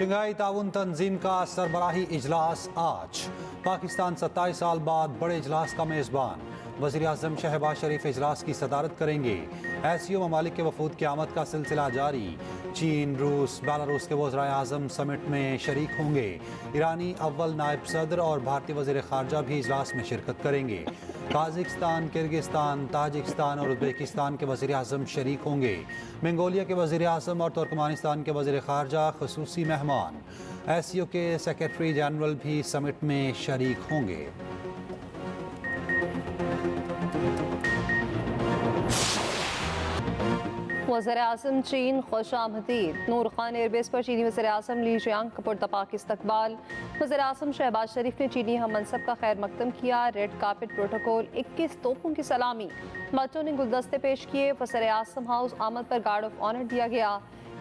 Shanghai ताउन तंजीम का सरबराही इजलास आज। पाकिस्तान 27 साल बाद बड़े इजलास का मेज़बान। वज़ीर आज़म शहबाज शरीफ इजलास की सदारत करेंगे। एससीओ ममालिक के वफूद की आमद का सिलसिला जारी। चीन, रूस, बेलारूस के वज़राए आज़म समिट में शरीक होंगे। ईरानी अव्वल नायब सदर और भारतीय वज़ीर ख़ारजा भी इजलास में शिरकत करेंगे। काज़िकिस्तान, किर्गिस्तान, ताजिकिस्तान और उज़्बेकिस्तान के वज़ीर आज़म शरीक होंगे। मंगोलिया के वज़ीर आज़म और तुर्कमानिस्तान के वज़ीर ख़ारजा ख़ुसूसी मेहमान। एससीओ के सेक्रेटरी जनरल भी समिट में शरीक होंगे। वज़ीर-ए-आज़म चीन खुशामदीद। नूर खान एयरबेस पर चीनी वज़ीर-ए-आज़म ली जियांग का पुरतपाक इस्तकबाल। वज़ीर-ए-आज़म शहबाज शरीफ ने चीनी हम मनसब का खैर मकदम किया। रेड कार्पेट प्रोटोकॉल, 21 तोपों की सलामी, बच्चों ने गुलदस्ते पेश किए। वज़ीर-ए-आज़म हाउस आमद पर गार्ड ऑफ ऑनर दिया गया।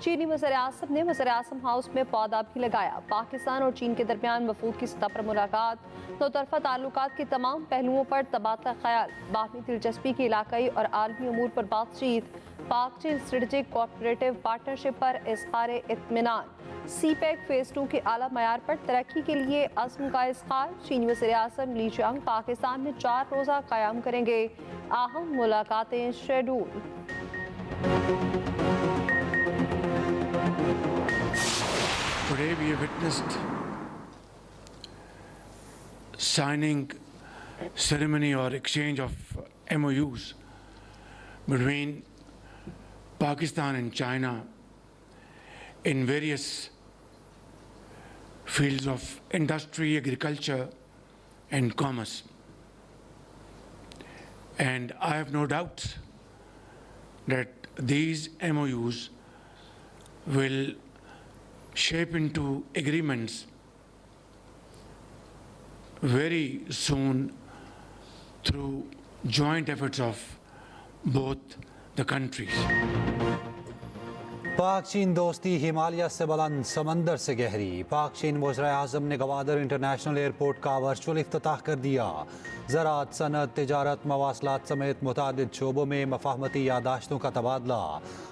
चीनी वज़ीर-ए-आज़म ने वज़ीर-ए-आज़म हाउस में पौधा भी लगाया। पाकिस्तान और चीन के दरमियान वफूद की सतह पर मुलाकात। दो तरफा ताल्लुकात के तमाम पहलुओं पर तबादला ख्याल। बाहमी दिलचस्पी की इलाकाई और आलमी अमूर पर बातचीत। पाक चीन स्ट्रेटेजिक कोऑपरेटिव पार्टनरशिप पर इज़हार इत्मीनान। सीपैक फेज़ 2 के आला मयार पर तरक्की के लिए अज़्म का इज़हार। चीनी वज़ीर-ए-आज़म ली जियांग पाकिस्तान में 4 रोज़ा क़याम करेंगे। अहम मुलाकातें schedule. Today we have witnessed signing ceremony or exchange of MOUs between Pakistan and China in various fields of industry, agriculture and commerce. And I have no doubt that these MOUs will shape into agreements very soon through joint efforts of both the countries. पाक चीन दोस्ती हिमालय से बुलंद, समंदर से गहरी। पाक चीन वज़ीर-ए-आज़म ने गवादर इंटरनेशनल एयरपोर्ट का वर्चुअल इफ्तिताह कर दिया। ज़राअत, सनअत, तिजारत, मवासलात समेत मुतादिद शोबों में मफाहमती यादाश्तों का तबादला।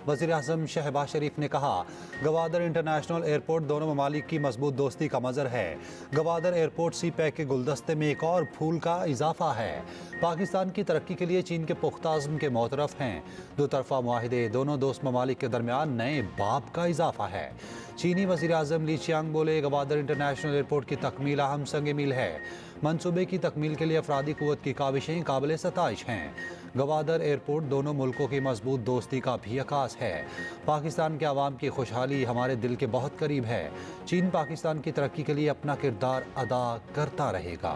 वज़ीर-ए-आज़म शहबाज शरीफ ने कहा, गवादर इंटरनेशनल एयरपोर्ट दोनों ममालिक की मजबूत दोस्ती का मज़र है। गवादर एयरपोर्ट सी पैक के गुलदस्ते में एक और फूल का इजाफा है। पाकिस्तान की तरक्की के लिए चीन के पुख्ता अज़्म के मोतरफ हैं। दो तरफा मुआहिदे दोनों दोस्त ममालिक के दरमियान नए बाब का इजाफा है। चीनी वज़ीर-ए-आज़म ली जियांग बोले, गवादर इंटरनेशनल एयरपोर्ट की तकमील अहम संग मील है। मनसूबे की तकमील के लिए अफरादी क़ुव्वत की काविशें काबिल सताइश हैं। गवादर एयरपोर्ट दोनों मुल्कों की मजबूत दोस्ती का भी अकास है। पाकिस्तान के अवाम की खुशहाली हमारे दिल के बहुत करीब है। चीन पाकिस्तान की तरक्की के लिए अपना किरदार अदा करता रहेगा।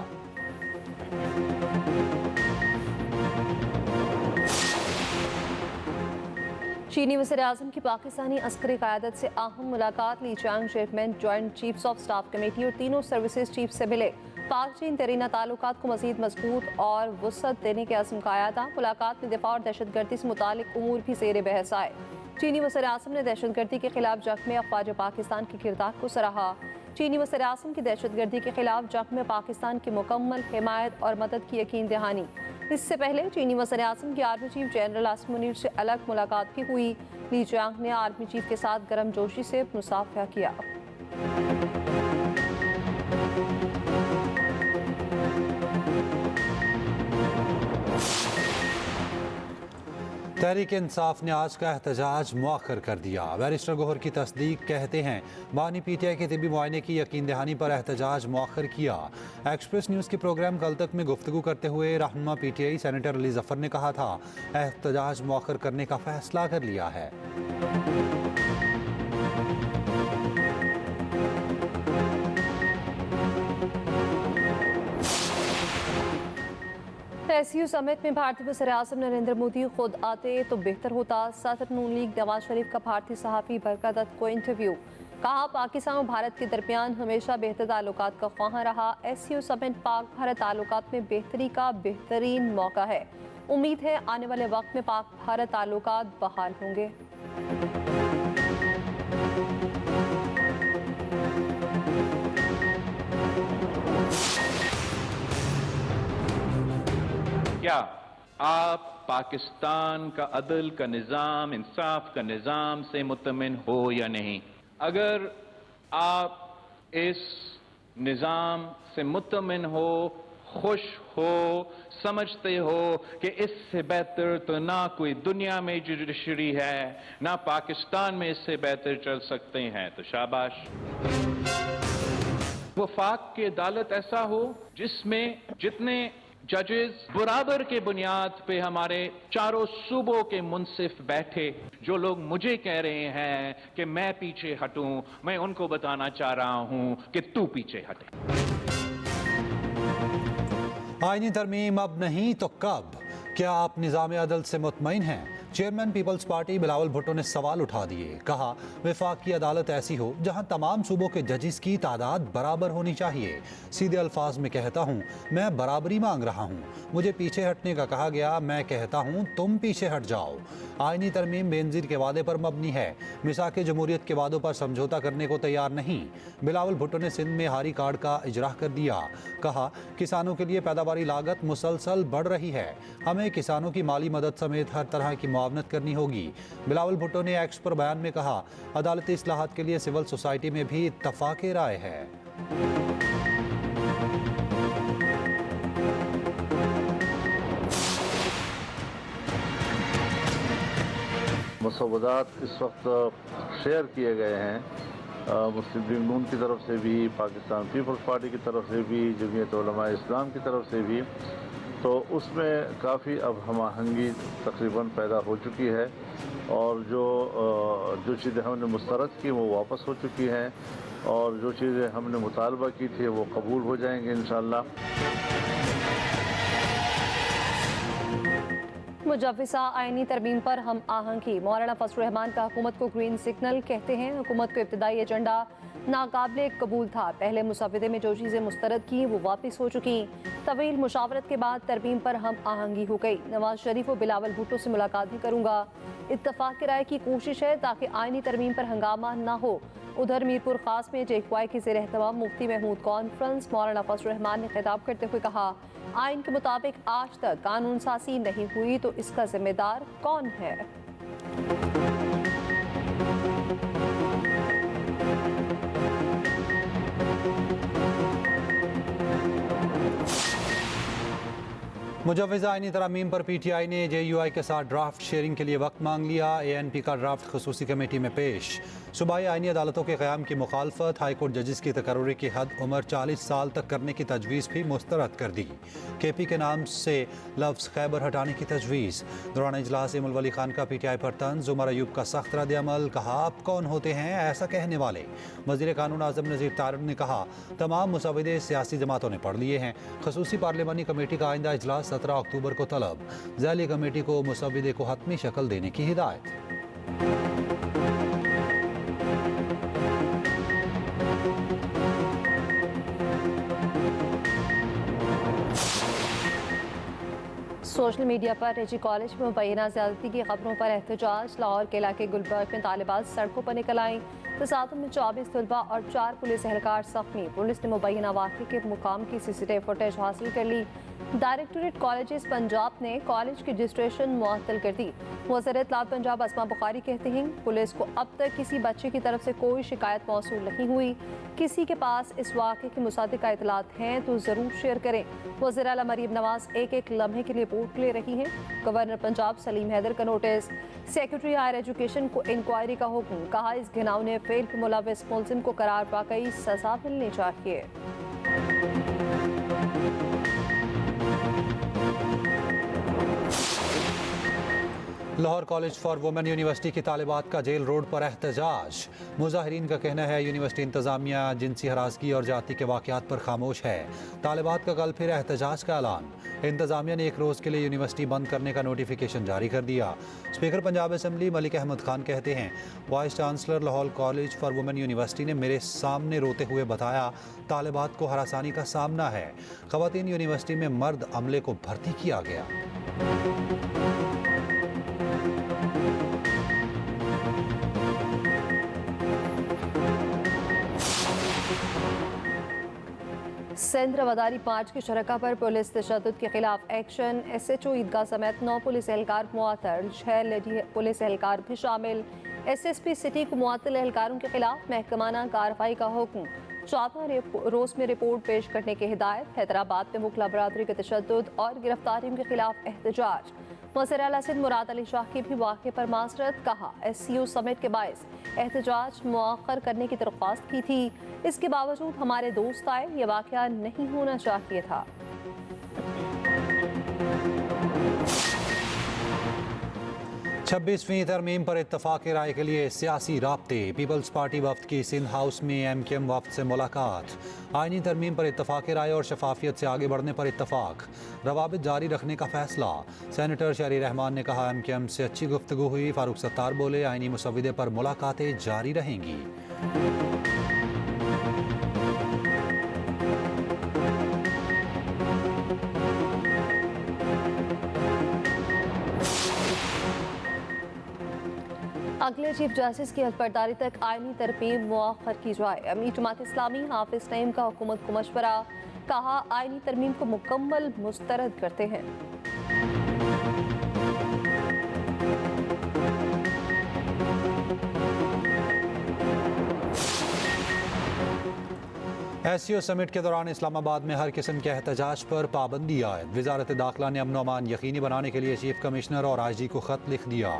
चीनी वज़ीर-ए-आज़म की पाकिस्तानी अस्करी क़यादत से अहम मुलाकात। Li Jiang chairman joint chiefs of staff committee और तीनों सर्विसेज चीफ से मिले। पाक चीन तरीना ताल्लुकात को मज़ीद मजबूत और वुसअत देने के अज़्म का आया था। मुलाकात में दिफा और दहशतगर्दी से मुतालिक उमूर भी ज़ेर बहस आए। चीनी वज़ीर-ए-आज़म ने दहशतगर्दी के खिलाफ जंग में अफ़वाज पाकिस्तान के किरदार को सराहा। चीनी वज़ीर-ए-आज़म की दहशतगर्दी के खिलाफ जंग में पाकिस्तान की मुकम्मल हिमायत और मदद की यकीन दहानी। इससे पहले चीनी वज़ीर-ए-आज़म की army chief general Asim Munir से अलग मुलाकात भी हुई। ली जियांग ने आर्मी चीफ के साथ गर्मजोशी से मुसाफिया किया। तहरीक इंसाफ ने आज का एहतजाज मुअख्खर कर दिया। बैरिस्टर गौहर की तस्दीक कहते हैं, बानी पीटीआई के तिबी मुआयने की यकीन दहानी पर एहतजाज मुअख्खर किया। एक्सप्रेस न्यूज़ के प्रोग्राम कल तक में गुफ्तगू करते हुए रहनुमा पीटीआई सेनेटर अली जफ़र ने कहा था, एहतजाज मुअख्खर करने का फैसला कर लिया है। एसयू समिट में भारतीय वज़ीर-ए-आज़म नरेंद्र मोदी खुद आते तो बेहतर होता। सदर नून लीग नवाज शरीफ का भारतीय सहाफ़ी बरकत दत्त को इंटरव्यू। कहा, पाकिस्तान और भारत के दरमियान हमेशा बेहतर ताल्लुकात का ख्वाहां रहा। एसयू समिट पाक भारत ताल्लुकात में बेहतरी का बेहतरीन मौका है। उम्मीद है आने वाले वक्त में पाक भारत ताल्लुकात बहाल होंगे। क्या आप पाकिस्तान का अदल का निज़ाम, इंसाफ का निज़ाम से मुतमिन हो या नहीं। अगर आप इस निज़ाम से मुतमिन हो, खुश हो, समझते हो कि इससे बेहतर तो ना कोई दुनिया में जुडिशरी है, ना पाकिस्तान में इससे बेहतर चल सकते हैं, तो शाबाश। वफाक की अदालत ऐसा हो जिसमें जितने जजेस बराबर के बुनियाद पे हमारे चारों सूबों के मुंसिफ बैठे। जो लोग मुझे कह रहे हैं कि मैं पीछे हटूं, मैं उनको बताना चाह रहा हूं कि तू पीछे हटे। आईनी तरमीम अब नहीं तो कब? क्या आप निज़ाम अदल से मुतमईन हैं? चेयरमैन पीपल्स पार्टी बिलावल भुट्टो ने सवाल उठा दिए। कहा, वफाकी अदालत ऐसी हो जहां तमाम सूबों के जजिस की तादाद बराबर होनी चाहिए। सीधे अल्फाज में कहता हूं, मैं बराबरी मांग रहा हूं। मुझे पीछे हटने का कहा गया, मैं कहता हूं तुम पीछे हट जाओ। आईनी तरमीम बेनज़ीर के वादे पर मबनी है, मिसाक जमहूरियत के वादों पर समझौता करने को तैयार नहीं। बिलावल भुट्टो ने सिंध में हारी कार्ड का इजरा कर दिया। कहा, किसानों के लिए पैदावारी लागत मुसलसल बढ़ रही है, हमें किसानों की माली मदद समेत हर तरह की मुआवनत करनी होगी। बिलावल भुट्टो ने एक्स पर बयान में कहा, अदालती इस्लाहात के लिए सिविल सोसाइटी में भी इत्तफाक राय है। मसौदात इस वक्त शेयर किए गए हैं मुस्लिम लीग नून की तरफ से भी, पाकिस्तान पीपल्स पार्टी की तरफ से भी, जमीयत उलमा इस्लाम की तरफ से भी। तो उसमें काफ़ी अब हम आहंगी तकरीबन पैदा हो चुकी है और जो चीज़ें हमने मुस्तरद की वो वापस हो चुकी हैं और जो चीज़ें हमने मुतालबा की थी वो कबूल हो जाएंगे इंशाअल्लाह। मुजव्विसा आईनी तरमीम पर हम आहंगी। मौलाना फजल रहमान का हुकूमत को ग्रीन सिग्नल कहते हैं। हुकूमत को इब्तदाई एजेंडा नाकाबिले कबूल था। पहले मुसवदे में जो चीज़ें मुस्तरद की वो वापस हो चुकी। तवील मुशावरत के बाद तरमीम पर हम आहंगी हो गई। नवाज शरीफ व बिलावल भुट्टो से मुलाकात भी करूँगा। इत्तफाक की राय की कोशिश है ताकि आईनी तरमीम पर हंगामा न हो। उधर मीरपुर खास में JQI के ज़ेर एहतमाम मुफ्ती महमूद कॉन्फ्रेंस। मौलाना फजल रहमान ने खिताब करते हुए कहा, आइन के मुताबिक आज तक कानून साजी नहीं हुई तो इसका जिम्मेदार कौन है? मुजव्विज़ आईनी तरामीम पर PTI ने JUI के साथ ड्राफ्ट शेयरिंग के लिए वक्त मांग लिया। ANP का ड्राफ्ट खसूसी कमेटी में पेश। सूबाई आईनी अदालतों के क़याम की मुखालफत। हाईकोर्ट जजिस की तकर्रुरी की हद उम्र 40 साल तक करने की तजवीज़ भी मुस्तरद कर दी। KP के नाम से लफ्ज़ खैबर हटाने की तजवीज़। दौरान इजलास इमल वली खान का PTI पर तंज। उमर अयूब का सख्त रद्द अमल। कहा, आप कौन होते हैं ऐसा कहने वाले? वज़ीर कानून आज़म नज़ीर तारिक ने कहा, तमाम मुसवदे सियासी जमातों ने पढ़ लिए हैं। खसूसी पार्लिमानी कमेटी का आइंदा इजलास 17 अक्टूबर को तलब। ज़ैली कमेटी को मुसवदे को हतमी शक्ल देने की हिदायत। सोशल मीडिया पर निजी कॉलेज में मुबैना ज़्यादती की खबरों पर एहतजाज। लाहौर के इलाके गुलबर्ग में तालिबात सड़कों पर निकल आईं। तसादुम में 24 तलबा और 4 पुलिस एहलकार जख्मी। पुलिस ने मुबैना वाक़े के मुकाम की CCTV फुटेज हासिल कर ली। डायरेक्टोरेट कॉलेजेस पंजाब ने कॉलेज की रजिस्ट्रेशन मुअत्तल कर दी। वज़ीर इत्तलात पंजाब अस्मा बुखारी कहते हैं, पुलिस को अब तक किसी बच्चे की तरफ से कोई शिकायत मौसूल नहीं हुई। किसी के पास इस वाक़े के मुसादिक़ इत्तलात हैं तो ज़रूर शेयर करें। वज़ीर आला मरीम नवाज एक एक लम्हे की रिपोर्ट ले रही हैं। गवर्नर पंजाब सलीम हैदर का नोटिस। सेक्रेटरी हायर एजुकेशन को इंक्वायरी का हुक्म। कहा, इस घिनौने फेल के मुलविस मुलजिम को करार वाकई सजा मिलनी चाहिए। Lahore college for women university की तालिबात का जेल रोड पर एहतजाज। मुजाहिरीन का कहना है यूनिवर्सिटी इंतजामिया जिनसी हरासगी और जाति के वाक़यात पर खामोश है। तालिबात का कल फिर एहतजाज का ऐलान। इंतजामिया ने एक रोज़ के लिए यूनिवर्सिटी बंद करने का नोटिफिकेशन जारी कर दिया। स्पीकर पंजाब असम्बली मलिक अहमद खान कहते हैं, vice chancellor Lahore college for women university ने मेरे सामने रोते हुए बताया, तालिबात को हरासानी का सामना है। ख़वातीन यूनिवर्सिटी में मर्द अमले को भर्ती किया गया। सिंध रवादारी मार्च की शरका पर पुलिस तशद्दुद के खिलाफ एक्शन। SHO ईदगाह समेत 9 पुलिस एहलकार मुअत्तल, 6 लेडी पुलिस एहलकार भी शामिल। SSP सिटी को मुअत्तल एहलकारों के खिलाफ महकमाना कार्रवाई का हुक्म। 14 रोज में रिपोर्ट पेश करने की हिदायत। हैदराबाद में मुगला बरादरी के तशद्दुद और गिरफ्तारियों के खिलाफ एहतजाज। वज़ीर आला सिंध मुराद अली शाह की भी वाक़े पर माजरत। कहा SCO समिट के बायस एहतजाज मुअख्खर करने की दरख्वास्त की थी, इसके बावजूद हमारे दोस्त आए, ये वाक़या नहीं होना चाहिए था। 26वीं तरमीम पर इत्तफाक राय के लिए सियासी राब्ते। पीपल्स पार्टी वफ्द की सिंध हाउस में MKM वफ्द से मुलाकात। आईनी तरमीम पर इत्तफाक राय और शफाफियत से आगे बढ़ने पर इत्तफाक। रवाबित जारी रखने का फैसला। सेनेटर शहरी रहमान ने कहा MKM से अच्छी गुफ्तगू हुई। फारूक सत्तार बोले आईनी मुसविदे पर मुलाकातें जारी रहेंगी। अगले चीफ जस्टिस की हलफबरदारी तक आईनी तरमीम मुअख्खर की जाए। अमीर जमात इस्लामी हाफिज नईम का हुकूमत को मशवरा। कहा आईनी तरमीम को मुकम्मल मुस्तरद करते हैं। SCO समिट के दौरान इस्लामाबाद में हर किस्म के एहतजाज पर पाबंदी आयद। वजारत दाखिला ने अमन अमान यकीनी बनाने के लिए चीफ कमिश्नर और IG को ख़त लिख दिया।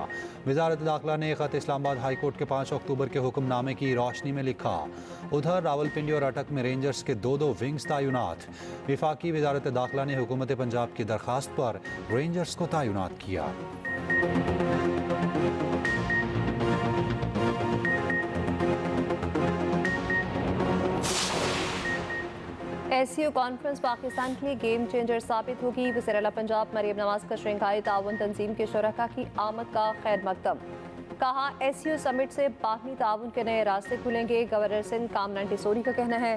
वजारत दाखिला ने ख़त इस्लामाबाद हाई कोर्ट के 5 अक्टूबर के हुक्मनामे की रोशनी में लिखा। उधर रावलपिंडी और अटक में रेंजर्स के 2 विंग्स तैनात। विफाकी वजारत दाखिला ने हुकूमत पंजाब की दरख्वास्त पर रेंजर्स को तैनात किया। SCO कॉन्फ्रेंस पाकिस्तान के लिए गेम चेंजर साबित होगी। वज़ीर आला पंजाब मरियम नवाज का शंघाई ताउन तंजीम के शुरका की आमद का खैर मकदम। कहा SCO समिट से बाहमी ताउन के नए रास्ते खुलेंगे। गवर्नर सिंध कामरान टिसोरी का कहना है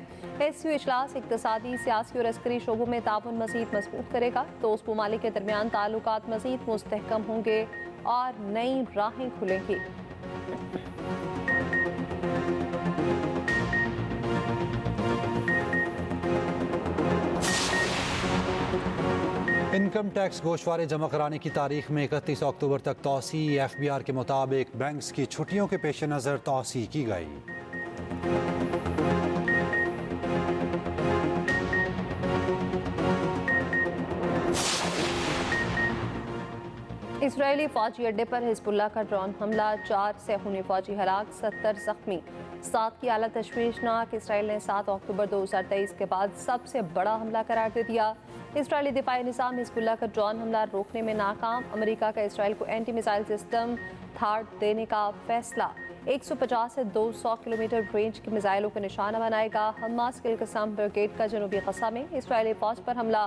SCO इजलास इक़्तिसादी, सियासी और अस्करी शोबों में ताउन मज़ीद मजबूत करेगा। दोस्त ममालिक के दरमियान ताल्लुकात मज़ीद मुस्तहकम होंगे और नई राहें खुलेंगी। इनकम टैक्स गोशवारे जमा कराने की तारीख में 31 अक्टूबर तक तौसी। FBR के मुताबिक बैंक्स की छुट्टियों के पेश नज़र तौसी की गई। इसराइली फौजी अड्डे पर हिजबुल्लाह का ड्रोन हमला। 4 सेहूनी फौजी हलाक, 70 जख्मी। 7 की हालत तशवीशनाक। इसराइल ने 7 अक्टूबर 2023 के बाद सबसे बड़ा हमला करार दे दिया। इसराइली दिफाई निज़ाम हिजबुल्लाह का ड्रोन हमला रोकने में नाकाम। अमेरिका का इसराइल को एंटी मिसाइल सिस्टम थार्ड देने का फैसला। 150 से 200 किलोमीटर रेंज के मिसाइलों को निशाना बनाएगा। हमास के कसाम ब्रिगेड का जनूबी गजा में इसराइली फौज पर हमला।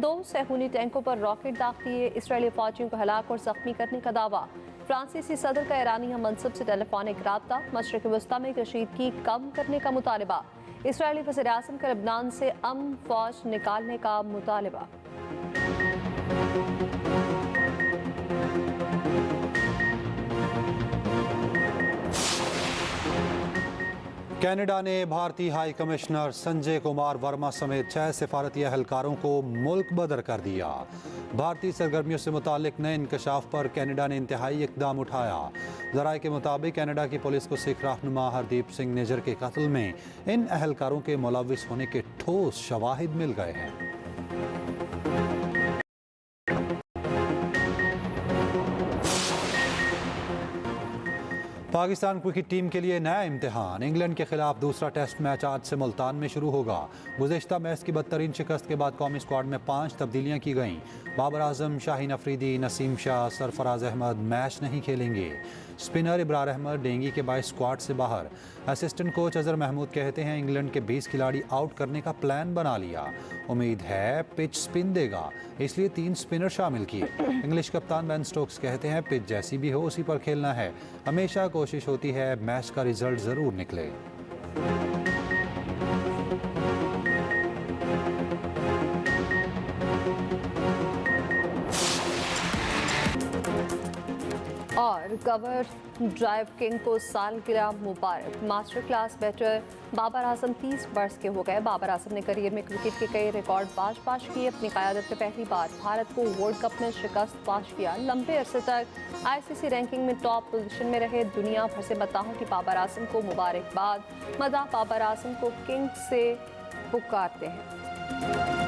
2 सेहूनी टैंकों पर रॉकेट दाग दिए। इसराइली फौजियों को हलाक और जख्मी करने का दावा। फ्रांसीसी सदर का ईरानी हम मनसब से टेलीफोनिक राब्ता। मशरक़ वस्ता में कशीदगी कम करने का मुतालबा। इसराइली वज़ीर आज़म का लबनान से अमन फौज निकालने का मुतालबा। कनाडा ने भारतीय हाई कमिश्नर संजय कुमार वर्मा समेत 6 सिफारती एहलकारों को मुल्क बदर कर दिया। भारतीय सरगर्मियों से मुतालिक नए इंकशाफ पर कनाडा ने इंतहाई इकदाम उठाया। ज़राए के मुताबिक कनाडा की पुलिस को सिख रहनुमा हरदीप सिंह निजर के कत्ल में इन एहलकारों के मुलविस होने के ठोस शवाहिद मिल गए हैं। पाकिस्तान क्रिकेट टीम के लिए नया इम्तिहान। इंग्लैंड के खिलाफ दूसरा टेस्ट मैच आज से मुल्तान में शुरू होगा। गुज़िश्ता मैच की बदतरीन शिकस्त के बाद कौमी स्क्वाड में 5 तब्दीलियां की गईं। बाबर आजम, शाहीन अफरीदी, नसीम शाह, सरफराज अहमद मैच नहीं खेलेंगे। स्पिनर इब्रार अहमद डेंगी के बायस स्क्वाड से बाहर। असिस्टेंट कोच अजहर महमूद कहते हैं इंग्लैंड के 20 खिलाड़ी आउट करने का प्लान बना लिया। उम्मीद है पिच स्पिन देगा, इसलिए 3 स्पिनर शामिल किए। इंग्लिश कप्तान बेन स्टोक्स कहते हैं पिच जैसी भी हो उसी पर खेलना है। हमेशा कोशिश होती है मैच का रिजल्ट ज़रूर निकले। और कवर ड्राइव किंग को सालगिरह मुबारक। Master class batter Babar Azam 30 वर्ष के हो गए। बाबर आजम ने करियर में क्रिकेट के कई रिकॉर्ड पाश किए। अपनी क़यादत में पहली बार भारत को वर्ल्ड कप में शिकस्त पाश किया। लंबे अरसे तक आईसीसी रैंकिंग में टॉप पोजीशन में रहे। दुनिया भर से मदाहों की बाबर आजम को मुबारकबाद। मदाह बाबर आजम को किंग से पुकारते हैं।